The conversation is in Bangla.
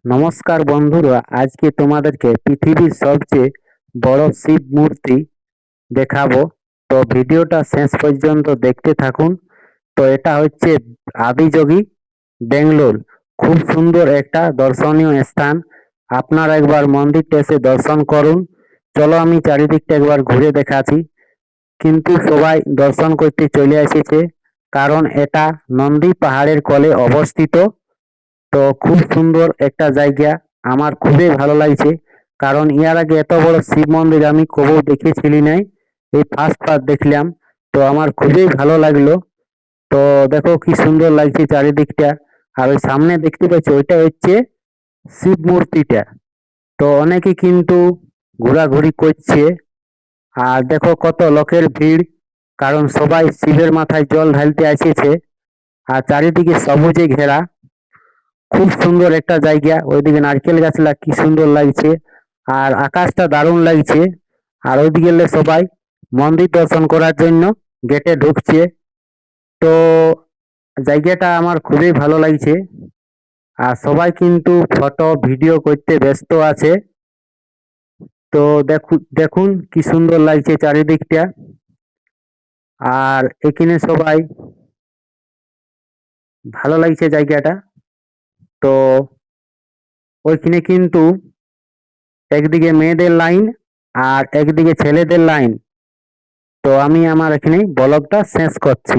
নমস্কার বন্ধুরা, আজকে তোমাদেরকে পৃথিবীর সবচেয়ে বড় শিব মূর্তি দেখাবো। তো ভিডিওটা শেষ পর্যন্ত দেখতে থাকুন। তো এটা হচ্ছে আদিযোগী, বেঙ্গালোর। খুব সুন্দর একটা দর্শনীয় স্থান। আপনারা একবার মন্দিরটা এসে দর্শন করুন। চলো আমি চারিদিকটা একবার ঘুরে দেখাচ্ছি। কিন্তু সবাই দর্শন করতে চলে এসেছে, কারণ এটা নন্দী পাহাড়ের কোলে অবস্থিত। তো খুব সুন্দর একটা জায়গা, আমার খুবই ভালো লাগছে। কারণ ইয়ার আগে এত বড় শিব মন্দির আমি কবু দেখেছিলি নাই, এই ফার্স্ট বার দেখলাম। তো আমার খুবই ভালো লাগলো। তো দেখো কি সুন্দর লাগছে চারিদিকটা। আর ওই সামনে দেখতে পাচ্ছি ওইটা হচ্ছে শিব মূর্তিটা। তো অনেকে কিন্তু ঘোরাঘুরি করছে। আর দেখো কত লোকের ভিড়, কারণ সবাই শিবের মাথায় জল ঢালতে এসেছে। আর চারিদিকে সবুজে ঘেরা, খুব সুন্দর একটা জায়গা। ওইদিকে নারকেল গাছলা কি সুন্দর লাগছে, আর আকাশটা দারুণ লাগছে। আর ওইদিকে সবাই মন্দির দর্শন করার জন্য গেটে ঢুকছে। তো জায়গাটা আমার খুবই ভালো লাগছে। আর সবাই কিন্তু ফটো ভিডিও করতে ব্যস্ত আছে। তো দেখুন দেখুন কি সুন্দর লাগছে চারিদিকটা। আর এখানে সবাই ভালো লাগছে জায়গাটা। তো ওইখানে কিন্তু একদিকে মেয়েদের লাইন আর একদিকে ছেলেদের লাইন। তো আমি আমার এখানে ব্লগটা শেষ করছি।